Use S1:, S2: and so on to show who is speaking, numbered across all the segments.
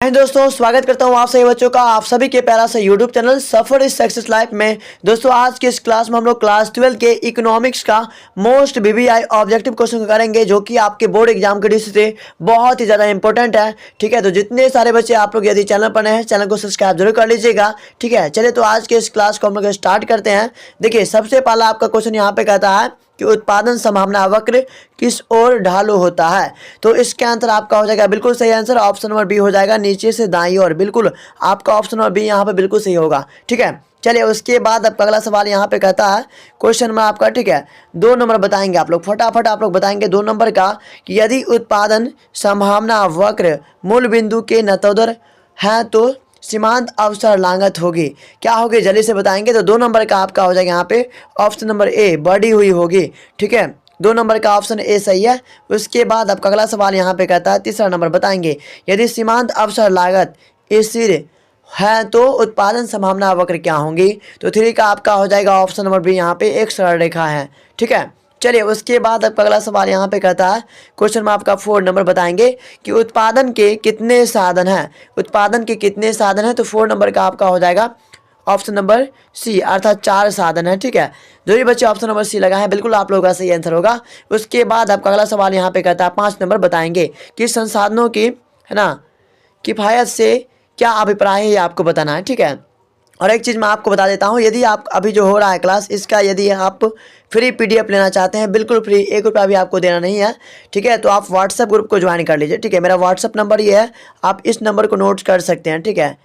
S1: हिंद दोस्तों, स्वागत करता हूं आप सभी बच्चों का आप सभी के प्यारा सा YouTube channel suffer is success life में। दोस्तों आज के इस क्लास में हम लोग क्लास 12 के इकोनॉमिक्स का मोस्ट बीबीआई ऑब्जेक्टिव क्वेश्चन करेंगे, जो कि आपके बोर्ड एग्जाम के दृष्टि से बहुत ही ज़्यादा इंपॉर्टेंट है। ठीक है, तो जितने सारे बच्चे आप लोग यदि चैनल पर नए हैं, चैनल को सब्सक्राइब जरूर कर लीजिएगा। ठीक है, चलिए तो आज के इस क्लास को हम लोग स्टार्ट करते हैं। देखिए, सबसे पहला आपका क्वेश्चन यहाँ पे कहता है कि उत्पादन संभावना वक्र किस ओर ढालू होता है। तो इसके आंसर आपका हो जाएगा बिल्कुल सही आंसर ऑप्शन नंबर बी हो जाएगा, नीचे से दाईं ओर। बिल्कुल आपका ऑप्शन नंबर बी यहाँ पे बिल्कुल सही होगा। ठीक है, चलिए उसके बाद आपका अगला सवाल यहाँ पे कहता है क्वेश्चन में आपका, ठीक है, 2 नंबर बताएंगे आप लोग, फटाफट आप लोग बताएंगे 2 नंबर का कि यदि उत्पादन संभावना वक्र मूल बिंदु के नतोदर है तो सीमांत अवसर लागत होगी, क्या होगी, जल्दी से बताएंगे। तो 2 नंबर का आपका हो जाएगा यहाँ पे ऑप्शन नंबर ए बढ़ी हुई होगी। ठीक है, 2 नंबर का ऑप्शन ए सही है। उसके बाद आपका अगला सवाल यहाँ पे कहता है, तीसरा नंबर बताएंगे यदि सीमांत अवसर लागत स्थिर है तो उत्पादन संभावना वक्र क्या होंगी। तो 3 का आपका हो जाएगा ऑप्शन नंबर बी, यहाँ पे एक सरल रेखा है। ठीक है, चलिए उसके बाद आपका अगला सवाल यहाँ पे कहता है क्वेश्चन में आपका 4 नंबर बताएंगे कि उत्पादन के कितने साधन हैं। उत्पादन के कितने साधन हैं, तो 4 नंबर का आपका हो जाएगा ऑप्शन नंबर सी, अर्थात 4 साधन है। ठीक है, जो भी बच्चे ऑप्शन नंबर सी लगा है बिल्कुल आप लोगों का सही आंसर होगा। उसके बाद आपका अगला सवाल यहाँ पे कहता है 5 नंबर बताएंगे कि संसाधनों की, है ना, किफ़ायत से क्या अभिप्राय है, ये आपको बताना है। ठीक है, और एक चीज़ मैं आपको बता देता हूँ, यदि आप अभी जो हो रहा है क्लास, इसका यदि आप फ्री पीडीएफ लेना चाहते हैं, बिल्कुल फ्री, 1 रुपया भी आपको देना नहीं है। ठीक है, तो आप व्हाट्सएप ग्रुप को ज्वाइन कर लीजिए। ठीक है, मेरा व्हाट्सएप नंबर ये है, आप इस नंबर को नोट कर सकते हैं। ठीक है,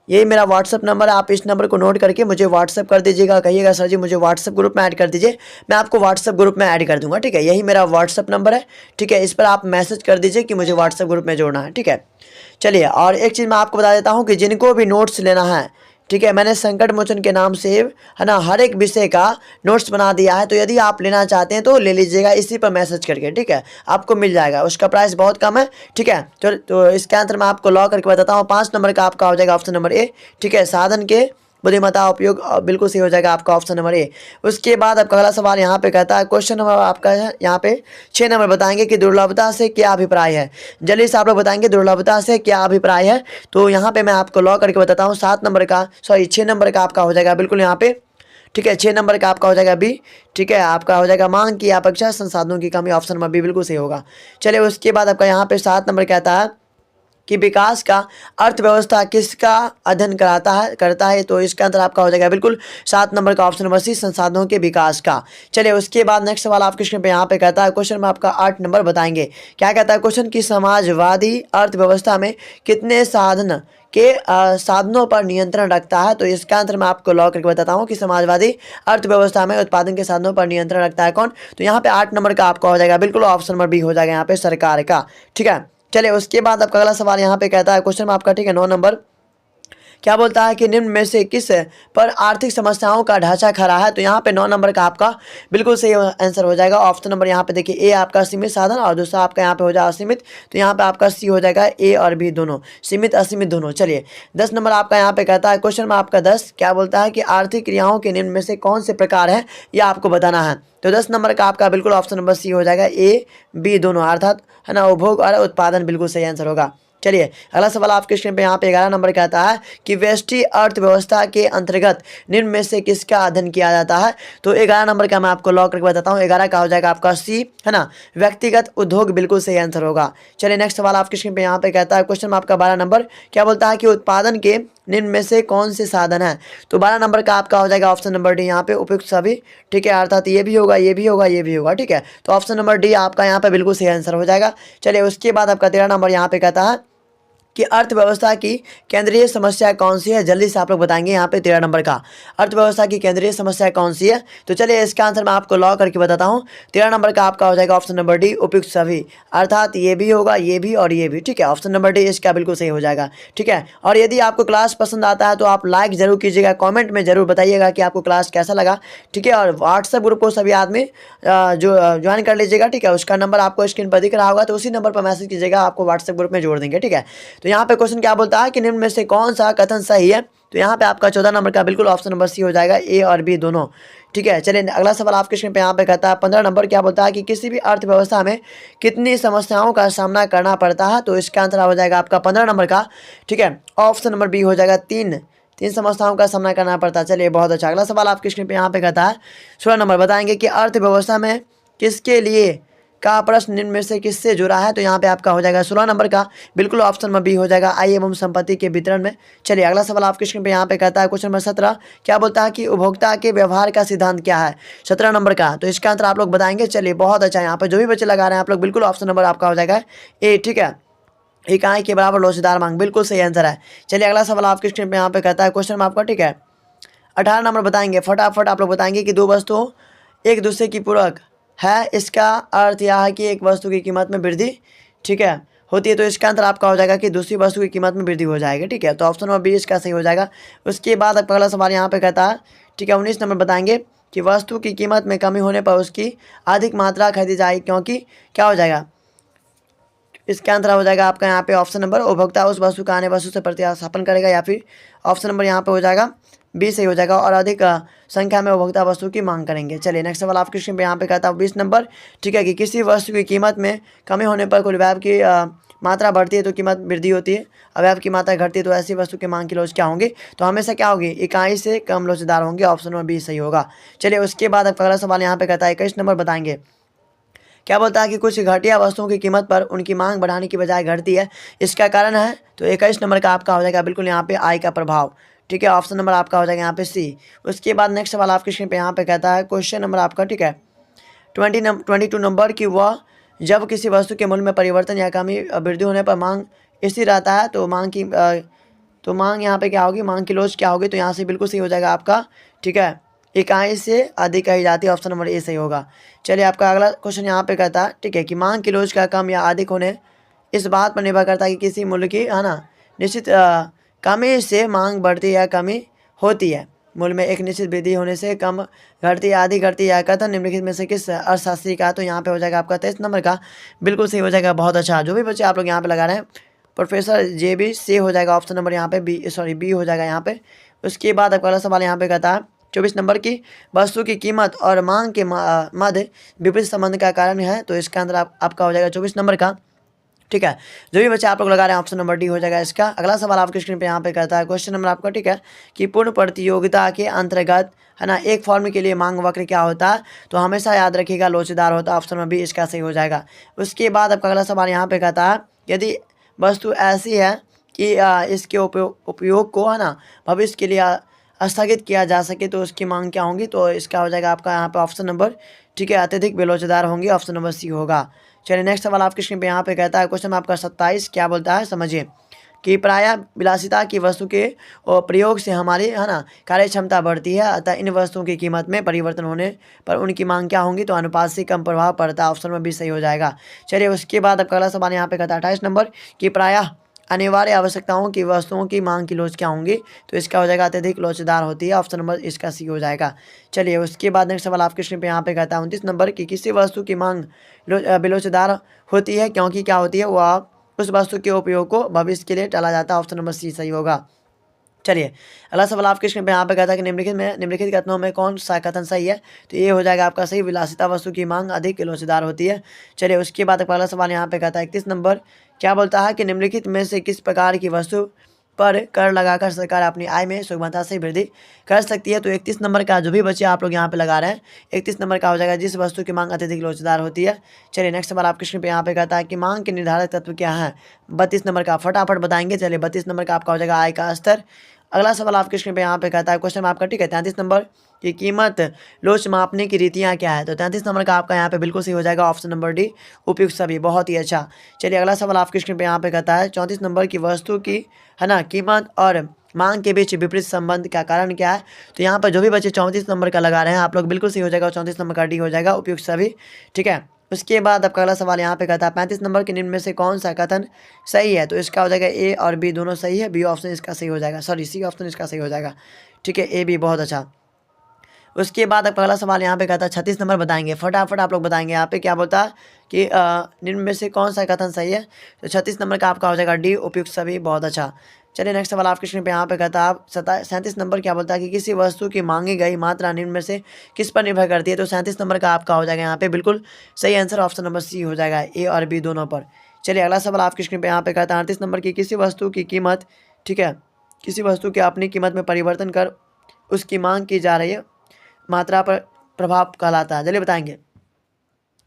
S1: यही मेरा व्हाट्सएप नंबर है, आप इस नंबर को नोट करके मुझे व्हाट्सएप कर दीजिएगा। कहिएगा सर जी मुझे व्हाट्सएप ग्रुप में ऐड कर दीजिए, मैं आपको व्हाट्सएप ग्रुप में ऐड कर दूंगा। ठीक है, यही मेरा व्हाट्सएप नंबर है। ठीक है, इस पर आप मैसेज कर दीजिए कि मुझे व्हाट्सएप ग्रुप में जोड़ना है। ठीक है, चलिए और एक चीज़ मैं आपको बता देता हूँ कि जिनको भी नोट्स लेना है, ठीक है, मैंने संकट मोचन के नाम से, है ना, हर एक विषय का नोट्स बना दिया है। तो यदि आप लेना चाहते हैं तो ले लीजिएगा, इसी पर मैसेज करके। ठीक है, आपको मिल जाएगा, उसका प्राइस बहुत कम है। ठीक है, तो इसके आंसर मैं आपको लॉ करके बताता हूँ। 5 नंबर का आपका हो जाएगा ऑप्शन नंबर ए। ठीक है, साधन के बुद्धिमत्ता उपयोग बिल्कुल सही हो जाएगा आपका ऑप्शन नंबर ए। उसके बाद आपका अगला सवाल यहाँ पे कहता है, क्वेश्चन नंबर आपका है यहाँ पे 6 नंबर बताएंगे कि दुर्लभता से क्या अभिप्राय है। जल्दी से आप लोग बताएंगे दुर्लभता से क्या अभिप्राय है। तो यहाँ पे मैं आपको लॉ करके बताता हूँ। 7 नंबर का, सॉरी 6 नंबर का आपका हो जाएगा बिल्कुल यहाँ पे। ठीक है, 6 नंबर का आपका हो जाएगा बी। ठीक है, आपका हो जाएगा मांग की अपेक्षा संसाधनों की कमी, ऑप्शन नंबर बी बिल्कुल सही होगा। चलिए उसके बाद आपका यहाँ पे 7 नंबर कहता है कि विकास का अर्थव्यवस्था किसका अध्ययन करता है। तो इसका आंसर आपका हो जाएगा बिल्कुल 7 नंबर का ऑप्शन नंबर सी, संसाधनों के विकास का। चलिए उसके बाद नेक्स्ट सवाल आपके स्क्रीन पे यहाँ पे कहता है, क्वेश्चन में आपका 8 नंबर बताएंगे, क्या कहता है क्वेश्चन की समाजवादी अर्थव्यवस्था में कितने साधनों पर नियंत्रण रखता है। तो इसका आंसर मैं आपको लॉ करके बताता हूँ कि समाजवादी अर्थव्यवस्था में उत्पादन के साधनों पर नियंत्रण रखता है कौन। तो यहाँ पे 8 नंबर का आपका हो जाएगा बिल्कुल ऑप्शन नंबर बी हो जाएगा यहाँ पे, सरकार का। ठीक है, चलिए उसके बाद आपका अगला सवाल यहाँ पे कहता है क्वेश्चन में आपका, ठीक है, 9 नंबर क्या बोलता है कि निम्न में से किस पर आर्थिक समस्याओं का ढांचा खड़ा है। तो यहाँ पे 9 नंबर का आपका बिल्कुल सही आंसर हो जाएगा ऑप्शन नंबर, यहाँ पे देखिए ए आपका सीमित साधन और दूसरा आपका यहाँ पे हो जाएगा असीमित। तो यहाँ पे आपका सी हो जाएगा, ए और बी दोनों, सीमित असीमित दोनों। चलिए 10 नंबर आपका यहाँ पे कहता है क्वेश्चन में आपका 10 क्या बोलता है कि आर्थिक क्रियाओं के निम्न में से कौन से प्रकार है, यह आपको बताना है। तो 10 नंबर का आपका बिल्कुल ऑप्शन नंबर सी हो जाएगा, ए बी दोनों, अर्थात, है ना, उपभोग और उत्पादन बिल्कुल सही आंसर होगा। चलिए अगला सवाल आपके स्क्रीन पे यहाँ पे 11 नंबर कहता है कि व्यष्टि अर्थव्यवस्था के अंतर्गत निम्न में से किसका अध्ययन किया जाता है। तो 11 नंबर का मैं आपको लॉक करके बताता हूँ, 11 का हो जाएगा आपका सी, है ना, व्यक्तिगत उद्योग बिल्कुल सही आंसर होगा। चलिए नेक्स्ट सवाल आपके स्क्रीन पे यहाँ पे कहता है क्वेश्चन में आपका 12 नंबर क्या बोलता है कि उत्पादन के निम्न में से कौन से साधन है। तो 12 नंबर का आपका हो जाएगा ऑप्शन नंबर डी यहाँ पे, उपयुक्त सभी। ठीक है, अर्थात ये भी होगा, ये भी होगा, ये भी होगा। ठीक है, तो ऑप्शन नंबर डी आपका यहाँ पे बिल्कुल सही आंसर हो जाएगा। चलिए उसके बाद आपका 13 नंबर यहाँ पे कहता है कि अर्थव्यवस्था की केंद्रीय समस्या कौन सी है। जल्दी से आप लोग बताएंगे यहाँ पे 13 नंबर का, अर्थव्यवस्था की केंद्रीय समस्या कौन सी है। तो चलिए इसका आंसर मैं आपको लॉ करके बताता हूँ। 13 नंबर का आपका हो जाएगा ऑप्शन नंबर डी, उपयुक्त सभी, अर्थात ये भी होगा, ये भी और ये भी। ठीक है, ऑप्शन नंबर डी इसका बिल्कुल सही हो जाएगा। ठीक है, और यदि आपको क्लास पसंद आता है तो आप लाइक जरूर कीजिएगा, कॉमेंट में जरूर बताइएगा कि आपको क्लास कैसा लगा। ठीक है, और व्हाट्सएप ग्रुप को सभी आदमी जो ज्वाइन कर लीजिएगा। ठीक है, उसका नंबर आपको स्क्रीन पर दिख रहा होगा, तो उसी नंबर पर मैसेज कीजिएगा, आपको व्हाट्सएप ग्रुप में जोड़ देंगे। ठीक है, तो यहाँ पे क्वेश्चन क्या बोलता है कि निम्न में से कौन सा कथन सही है। तो यहाँ पे आपका 14 नंबर का बिल्कुल ऑप्शन नंबर सी हो जाएगा, ए और बी दोनों। ठीक है, चलिए अगला सवाल आपके स्क्रीन पे यहाँ पे कहता है 15 नंबर, क्या बोलता है कि किसी भी अर्थव्यवस्था में कितनी समस्याओं का सामना करना पड़ता है। तो इसका आंसर हो जाएगा आपका 15 नंबर का, ठीक है, ऑप्शन नंबर बी हो जाएगा, तीन समस्याओं का सामना करना पड़ता है। चलिए बहुत अच्छा। अगला सवाल आपके स्क्रीन पे यहाँ पे कहता है 16 नंबर, बताएंगे कि अर्थव्यवस्था में किसके लिए का प्रश्न निम्न में से किससे जुड़ा है। तो यहाँ पे आपका हो जाएगा 16 नंबर का बिल्कुल ऑप्शन नंबर बी हो जाएगा, आय एवं संपत्ति के वितरण में। चलिए अगला सवाल आपके स्क्रीन पे यहाँ पे कहता है क्वेश्चन नंबर 17, क्या बोलता है कि उपभोक्ता के व्यवहार का सिद्धांत क्या है। 17 नंबर का, तो इसका आंसर आप लोग बताएंगे। चलिए बहुत अच्छा, यहाँ पे जो भी बच्चे लगा रहे हैं आप लोग बिल्कुल ऑप्शन नंबर आपका हो जाएगा ए, ठीक है, इकाई के बराबर लोचदार मांग, बिल्कुल सही आंसर है। चलिए अगला सवाल आपके स्क्रीन पे यहाँ पे कहता है क्वेश्चन आपका, ठीक है, 18 नंबर, बताएंगे फटाफट आप लोग बताएंगे कि दो वस्तु एक दूसरे की पूरक है, इसका अर्थ यह है कि एक वस्तु की कीमत में वृद्धि, ठीक है, होती है। तो इसका आंसर आपका हो जाएगा कि दूसरी वस्तु की कीमत में वृद्धि हो जाएगी, ठीक है। तो ऑप्शन नंबर बी इसका सही हो जाएगा। उसके बाद आपका अगला सवाल यहाँ पे कहता है, ठीक है, 19 नंबर, बताएंगे कि वस्तु की कीमत में कमी होने पर उसकी अधिक मात्रा खरीदी जाएगी, क्योंकि क्या हो जाएगा। इसका आंसर हो जाएगा आपका यहाँ पे ऑप्शन नंबर, उपभोक्ता उस वस्तु का अन्य वस्तु से प्रतिस्थापन करेगा, या फिर ऑप्शन नंबर यहाँ पे हो जाएगा बी सही हो जाएगा, और अधिक संख्या में उपभोक्ता वस्तु की मांग करेंगे। चलिए नेक्स्ट सवाल आपके स्क्रीन पे यहाँ पे कहता है 20 नंबर, ठीक है, कि किसी वस्तु की कीमत में कमी होने पर कुल व्यय की मात्रा बढ़ती है तो कीमत वृद्धि होती है, अवयव की मात्रा घटती है तो ऐसी वस्तु की मांग की लोच क्या होंगी। तो हमेशा क्या होगी, इकाई से कम लोचदार होंगे, ऑप्शन नंबर बी सही होगा। चलिए उसके बाद आपका अगला सवाल यहाँ पे कहता है 21 नंबर, बताएंगे क्या बोलता है कि कुछ घटिया वस्तुओं की कीमत पर उनकी मांग बढ़ाने की बजाय घटती है, इसका कारण है। तो 21 नंबर का आपका हो जाएगा बिल्कुल यहाँ पे आय का प्रभाव, ठीक है, ऑप्शन नंबर आपका हो जाएगा यहाँ पे सी। उसके बाद नेक्स्ट सवाल आपके स्क्रीन पे यहाँ पे कहता है क्वेश्चन नंबर आपका, ठीक है, 22 नंबर, कि वह जब किसी वस्तु के मूल्य में परिवर्तन या कमी वृद्धि होने पर मांग स्थिर रहता है तो मांग यहाँ पे क्या होगी, मांग की लोच क्या होगी। तो यहाँ से बिल्कुल सही हो जाएगा आपका, ठीक है, इकाई से अधिक कही जाती है, ऑप्शन नंबर ए सही होगा। चलिए आपका अगला क्वेश्चन यहाँ पे कहता है, ठीक है, कि मांग की लोच का कम या अधिक होने इस बात पर निर्भर करता है कि किसी मूल्य की, है ना, निश्चित कमी से मांग बढ़ती या कमी होती है, मूल्य में एक निश्चित वृद्धि होने से कम घटती या आधी घटती है, कथन निम्नलिखित में से किस अर्थशास्त्री का। तो यहाँ पे हो जाएगा आपका 23 नंबर का बिल्कुल सही हो जाएगा। बहुत अच्छा, जो भी बच्चे आप लोग यहाँ पे लगा रहे हैं प्रोफेसर जे बी सी हो जाएगा, ऑप्शन नंबर यहाँ पे बी हो जाएगा यहाँ पे। उसके बाद आपका अगला सवाल यहाँ पे कहता है 24 नंबर, की वस्तु की कीमत और मांग के मध्य विपरीत संबंध का कारण है। तो इसका अंदर आपका हो जाएगा 24 नंबर का, ठीक है, जो भी बच्चे आप लोग लगा रहे हैं ऑप्शन नंबर डी हो जाएगा इसका। अगला सवाल आपके स्क्रीन पे यहाँ पे कहता है क्वेश्चन नंबर आपका, ठीक है, कि पूर्ण प्रतियोगिता के अंतर्गत, है ना, एक फॉर्म के लिए मांग वक्र क्या होता है। तो हमेशा याद रखिएगा लोचदार होता है, ऑप्शन नंबर बी इसका सही हो जाएगा। उसके बाद आपका अगला सवाल यहाँ पे कहता है, यदि वस्तु ऐसी है कि इसके उपयोग को, है ना, भविष्य के लिए स्थगित किया जा सके तो उसकी मांग क्या होंगी। तो इसका हो जाएगा आपका यहाँ पे ऑप्शन नंबर, ठीक है, अत्यधिक बेलोचदार होंगी, ऑप्शन नंबर सी होगा। चलिए नेक्स्ट सवाल आपके स्क्रीन पे यहाँ पे कहता है क्वेश्चन आपका 27, क्या बोलता है, समझिए, कि प्रायः विलासिता की वस्तु के प्रयोग से हमारी, है ना, कार्य क्षमता बढ़ती है, अतः इन वस्तुओं की कीमत में परिवर्तन होने पर उनकी मांग क्या होंगी। तो अनुपात से कम प्रभाव पड़ता है, ऑप्शन नंबर बी सही हो जाएगा। चलिए उसके बाद आपका अगला सवाल यहाँ पे कहता है 28 नंबर, कि प्रायः अनिवार्य आवश्यकताओं की वस्तुओं की मांग की लोच क्या होंगी। तो इसका हो जाएगा अत्यधिक लोचदार होती है, ऑप्शन नंबर इसका सी हो जाएगा। चलिए उसके बाद नेक्स्ट सवाल आपके स्क्रीन पे यहाँ पे कहता है 29 नंबर, की किसी वस्तु की मांग बेलोचदार होती है क्योंकि क्या होती है, वह उस वस्तु के उपयोग को भविष्य के लिए टाला जाता है, ऑप्शन नंबर सी सही होगा। चलिए अगला सवाल आपके स्क्रीन पे यहाँ पे कहता है कि निम्नलिखित कथनों में कौन सा कथन सही है। तो ये हो जाएगा आपका सही, विलासिता वस्तु की मांग अधिक लोचदार होती है। चलिए उसके बाद अगला सवाल यहाँ पे कहता है 31 नंबर, क्या बोलता है कि निम्नलिखित में से किस प्रकार की वस्तु पर कर लगाकर सरकार अपनी आय में सुगमता से वृद्धि कर सकती है। तो 31 नंबर का जो भी बच्चे आप लोग यहाँ पे लगा रहे हैं 31 नंबर का हो जाएगा जिस वस्तु की मांग अत्यधिक लोचदार होती है। चलिए नेक्स्ट सवाल आपके स्क्रीन पे यहाँ पे कहता है कि मांग के निर्धारक तत्व क्या है। 32 नंबर का फटाफट बताएंगे। चलिए 32 नंबर का आपका हो जाएगा आय का स्तर। अगला सवाल आपके स्क्रीन पे यहाँ पे कहता है क्वेश्चन आपका, ठीक है, 33 नंबर की कीमत लोच मापने की रीतियाँ क्या है। तो 33 नंबर का आपका यहाँ पे बिल्कुल सही हो जाएगा, ऑप्शन नंबर डी उपयुक्त सभी, बहुत ही अच्छा। चलिए अगला सवाल आपके स्क्रीन पे यहाँ पे कहता है 34 नंबर की वस्तु की, है ना, कीमत और मांग के बीच विपरीत संबंध का कारण क्या है। तो यहाँ पर जो भी बच्चे 34 नंबर का लगा रहे हैं आप लोग बिल्कुल सही हो जाएगा, 34 नंबर का डी हो जाएगा उपयुक्त सभी, ठीक है। उसके बाद आपका अगला सवाल यहाँ पे कहता है 35 नंबर के निम्न में से कौन सा कथन सही है। तो इसका हो जाएगा ए और बी दोनों सही है, बी ऑप्शन इसका सही हो जाएगा, सॉरी सी ऑप्शन इसका सही हो जाएगा, ठीक है, ए बी, बहुत अच्छा। उसके बाद आपका अगला सवाल यहाँ पे कहता है 36 नंबर बताएंगे, फटाफट आप लोग बताएंगे। यहाँ पे क्या बोलता है कि निम्न में से कौन सा कथन सही है। तो 36 नंबर का आपका हो जाएगा डी, उपयुक्त सभी। बहुत अच्छा। चलिए नेक्स्ट सवाल आपके स्क्रीन पे यहाँ पे कहता है आप 37 नंबर क्या बोलता है कि किसी वस्तु की मांगी गई मात्रा निम्न में से किस पर निर्भर करती है। तो 37 नंबर का आपका हो जाएगा यहाँ पे बिल्कुल सही आंसर ऑप्शन नंबर सी हो जाएगा, ए और बी दोनों पर। चलिए अगला सवाल आपकी स्क्रीन पे यहाँ पे कहता है 38 नंबर की किसी वस्तु की कीमत, ठीक है, किसी वस्तु की अपनी कीमत में परिवर्तन कर उसकी मांग की जा रही है मात्रा पर प्रभाव कहलाता है। चलिए बताएंगे।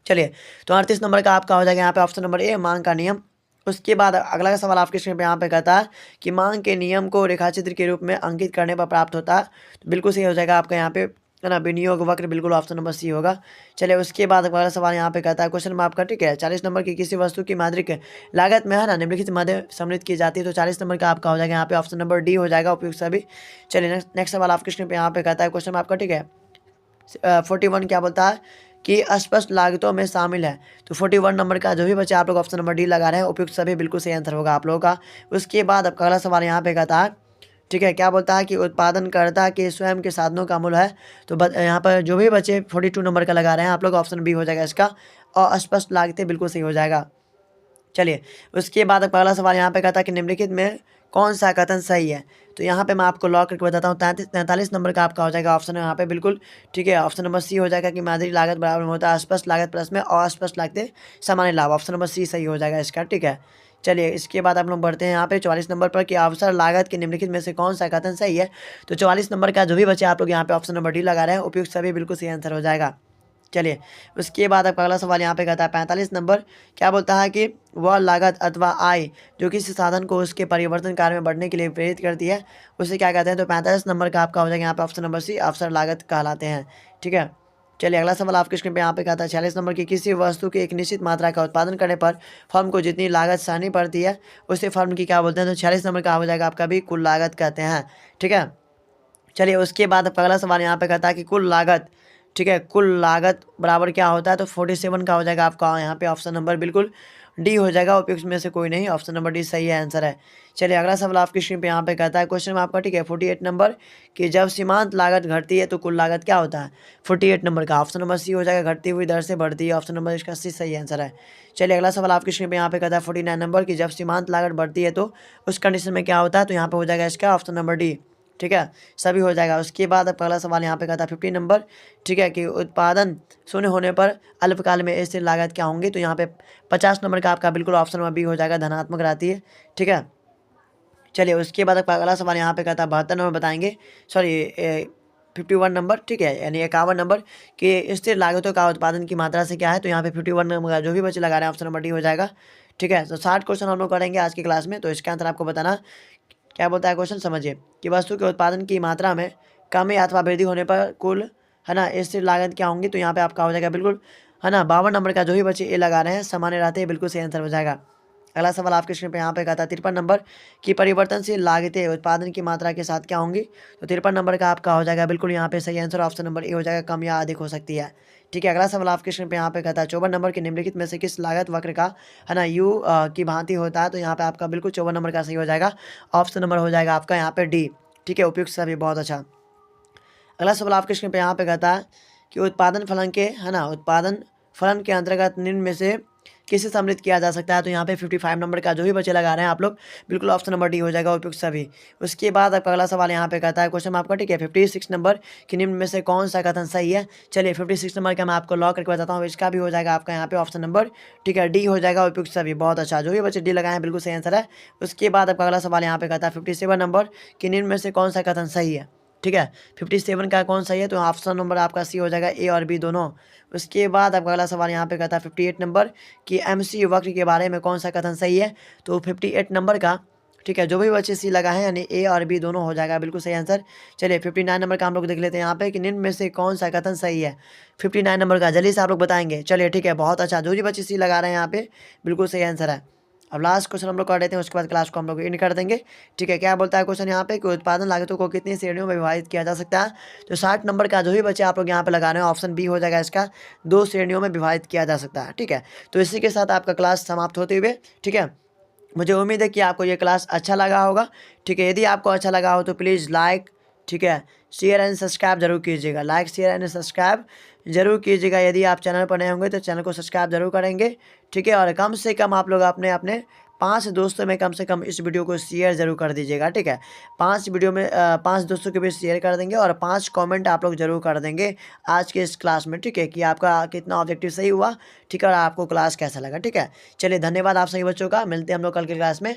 S1: चलिए तो 38 नंबर का आपका हो जाएगा यहाँ पे ऑप्शन नंबर ए, मांग का नियम। उसके बाद अगला सवाल आपके स्क्रीन पे यहाँ पे कहता है कि मांग के नियम को रेखाचित्र के रूप में अंकित करने पर प्राप्त होता है। तो बिल्कुल सही हो जाएगा आपका यहाँ पे, है ना, विनियोग वक्र, बिल्कुल ऑप्शन नंबर सी होगा। चलिए उसके बाद अगला सवाल यहाँ पे कहता है क्वेश्चन में आपका, ठीक है, 40 नंबर की किसी वस्तु की मौद्रिक लागत में, है ना, निम्नलिखित मध्य सम्मिलित की जाती है। तो 40 नंबर का आपका हो जाएगा यहाँ पे ऑप्शन नंबर डी हो जाएगा, उपयुक्त सभी। चलिए नेक्स्ट सवाल आपके स्क्रीन पे यहाँ पे कहता है क्वेश्चन में आपका, ठीक है, 41 क्या बोलता है कि अस्पष्ट लागतों में शामिल है। तो 41 नंबर का जो भी बच्चे आप लोग ऑप्शन नंबर डी लगा रहे हैं, उपयुक्त सभी, बिल्कुल सही आंसर होगा आप लोगों का। उसके बाद आपका अगला सवाल यहाँ पे कहता है, ठीक है, क्या बोलता है कि उत्पादनकर्ता के स्वयं के साधनों का मूल्य है। तो यहाँ पर जो भी बच्चे 42 नंबर का लगा रहे हैं आप लोग, ऑप्शन बी हो जाएगा इसका, और अस्पष्ट लागतें, बिल्कुल सही हो जाएगा। चलिए उसके बाद अगला सवाल यहाँ पे कहता है कि निम्नलिखित में कौन सा कथन सही है। तो यहाँ पे मैं आपको लॉक करके बताता हूँ। 43 नंबर का आपका हो जाएगा ऑप्शन यहाँ पे बिल्कुल, ठीक है, ऑप्शन नंबर सी हो जाएगा कि मादिरी लागत बराबर में होता है अस्पष्ट लागत प्लस में अस्पष्ट लागतें सामान्य लाभ। ऑप्शन नंबर सी सही हो जाएगा इसका, ठीक है। चलिए इसके बाद आप लोग बढ़ते हैं यहाँ पे 44 नंबर पर कि अवसर लागत के निम्नलिखित में से कौन सा कथन सही है। तो 44 नंबर का जो भी बच्चे आप लोग यहाँ पे ऑप्शन नंबर डी लगा रहे हैं, उपयुक्त सभी, बिल्कुल सही आंसर हो जाएगा। चलिए उसके बाद आपका अगला सवाल यहाँ पे कहता है 45 नंबर क्या बोलता है कि वह लागत अथवा आय जो किसी साधन को उसके परिवर्तन कार्य में बढ़ने के लिए प्रेरित करती है उसे क्या कहते हैं। तो 45 नंबर का आपका हो जाएगा यहाँ पे ऑप्शन नंबर सी, अवसर लागत कहलाते हैं, ठीक है। चलिए अगला सवाल आपके स्क्रीन पे यहाँ पे कहता है 46 नंबर की किसी वस्तु की एक निश्चित मात्रा का उत्पादन करने पर फर्म को जितनी लागत सहनी पड़ती है उसे फर्म की क्या बोलते हैं। तो 46 नंबर का हो जाएगा आपका भी कुल लागत कहते हैं, ठीक है। चलिए उसके बाद आपका अगला सवाल यहाँ पे कहता है कि कुल लागत, ठीक है, कुल लागत बराबर क्या होता है। तो 47 का हो जाएगा आपका यहाँ पे ऑप्शन नंबर बिल्कुल डी हो जाएगा, उपयुक्त में से कोई नहीं, ऑप्शन नंबर डी सही है, आंसर है। चलिए अगला सवाल आपकी स्क्रीन पे यहाँ पे कहता है क्वेश्चन में आपका, ठीक है, 48 नंबर कि जब सीमांत लागत घटती है तो कुल लागत क्या होता है। 48 नंबर का ऑप्शन नंबर सी हो जाएगा, घटती हुई दर से बढ़ती है, ऑप्शन नंबर इसका सी सही आंसर है। चलिए अगला सवाल आपकी स्क्रीन पे यहाँ पे कहता है 49 नंबर की जब सीमांत लागत बढ़ती है तो उस कंडीशन में क्या होता है। तो यहाँ पे हो जाएगा इसका ऑप्शन नंबर डी, ठीक है, सभी हो जाएगा। उसके बाद अब अगला सवाल यहाँ पे कहता है 50 नंबर, ठीक है, कि उत्पादन शून्य होने पर अल्पकाल में स्थिर लागत क्या होंगी। तो यहाँ पे 50 नंबर का आपका बिल्कुल ऑप्शन नंबर बी हो जाएगा, धनात्मक रहती है, ठीक है। चलिए उसके बाद आपका अगला सवाल यहाँ पे कहता है 72 नंबर बताएंगे, सॉरी 51 नंबर, ठीक है, यानी 51 नंबर कि स्थिर लागतों का उत्पादन की मात्रा से क्या है। तो यहाँ पे 51 नंबर का जो भी बच्चे लगा रहे हैं ऑप्शन नंबर डी हो जाएगा, ठीक है। तो 60 क्वेश्चन हम लोग करेंगे आज की क्लास में, तो इसका आंसर आपको बताना। क्या बोलता है क्वेश्चन समझिए कि वस्तु के उत्पादन की मात्रा में कमी अथवा वृद्धि होने पर कुल, है ना, स्थिर लागत क्या होंगी। तो यहाँ पे आपका हो जाएगा बिल्कुल, है ना, 52 नंबर का जो भी बच्चे ए लगा रहे हैं सामान्य रहते हैं, बिल्कुल सही आंसर हो जाएगा। अगला सवाल आपके स्क्रीन पे यहाँ पे कहता है 53 नंबर की परिवर्तनशील लागतें उत्पादन की मात्रा के साथ क्या होंगी। तो 53 नंबर का आपका हो जाएगा बिल्कुल यहाँ पे सही आंसर, ऑप्शन नंबर ए हो जाएगा, कम या अधिक हो सकती है, ठीक है। अगला सवाल आपके स्क्रीन पे यहाँ पे कहता है 54 नंबर के निम्नलिखित में से किस लागत वक्र का, है ना, यू की भांति होता है। तो यहाँ पे आपका बिल्कुल 54 नंबर का सही हो जाएगा, ऑप्शन नंबर हो जाएगा आपका यहाँ पे डी, ठीक है, उपयुक्त सभी, बहुत अच्छा। अगला सवाल आपके स्क्रीन पे यहाँ पे कहता है कि उत्पादन फलन के, है ना, उत्पादन फलन के अंतर्गत निम्न में से किसे सम्मिलित किया जा सकता है। तो यहाँ पे 55 नंबर का जो भी बच्चे लगा रहे हैं आप लोग, बिल्कुल ऑप्शन नंबर डी हो जाएगा, उपयुक्त सभी। उसके बाद आपका अगला सवाल यहाँ पे कहता है क्वेश्चन आपका, ठीक है, 56 नंबर कि निम्न में से कौन सा कथन सही है। चलिए 56 नंबर का मैं आपको लॉक करके बताता हूँ, इसका भी हो जाएगा आपका यहाँ पे ऑप्शन नंबर, ठीक है, डी हो जाएगा, उपयुक्त सभी, बहुत अच्छा। जो भी बच्चे डी लगाए हैं बिल्कुल सही आंसर है। उसके बाद आपका अगला सवाल यहाँ पे कहता है 57 नंबर कि निम्न में से कौन सा कथन सही है, ठीक है, 57 का कौन सही है। तो ऑप्शन नंबर आपका सी हो जाएगा, ए और बी दोनों। उसके बाद आपका अगला सवाल यहाँ पे कहता है 58 नंबर कि एमसी वक्र के बारे में कौन सा कथन सही है। तो 58 नंबर का, ठीक है, जो भी बच्चे सी लगा है यानी ए और बी दोनों हो जाएगा, बिल्कुल सही आंसर। चलिए 59 नंबर का हम लोग देख लेते हैं यहाँ पे कि निम्न में से कौन सा कथन सही है। 59 नंबर का जल्दी से आप लोग बताएंगे। चलिए ठीक है, बहुत अच्छा, जो भी बच्चे सी लगा रहे हैं यहाँ पे बिल्कुल सही आंसर है। अब लास्ट क्वेश्चन हम लोग कर देते हैं, उसके बाद क्लास को हम लोग एंड कर देंगे, ठीक है। क्या बोलता है क्वेश्चन यहाँ पे कि उत्पादन लागतों को कितनी श्रेणियों में विभाजित किया जा सकता है। तो 60 नंबर का जो भी बच्चे आप लोग यहाँ पे लगा रहे हैं, ऑप्शन बी हो जाएगा इसका, 2 श्रेणियों में विभाजित किया जा सकता है, ठीक है। तो इसी के साथ आपका क्लास समाप्त होते हुए, ठीक है, मुझे उम्मीद है कि आपको ये क्लास अच्छा लगा होगा, ठीक है। यदि आपको अच्छा लगा हो तो प्लीज़ लाइक, ठीक है। शेयर एंड सब्सक्राइब जरूर कीजिएगा, लाइक शेयर एंड सब्सक्राइब जरूर कीजिएगा। यदि आप चैनल पर नए होंगे तो चैनल को सब्सक्राइब जरूर करेंगे, ठीक है। और कम से कम आप लोग अपने अपने 5 दोस्तों में कम से कम इस वीडियो को शेयर जरूर कर दीजिएगा, ठीक है। 5 दोस्तों के बीच शेयर कर देंगे और 5 कमेंट आप लोग जरूर कर देंगे आज के इस क्लास में, ठीक है, कि आपका कितना ऑब्जेक्टिव सही हुआ, ठीक है, और आपको क्लास कैसा लगा, ठीक है। चलिए धन्यवाद आप सभी बच्चों का, मिलते हैं हम लोग कल के क्लास में।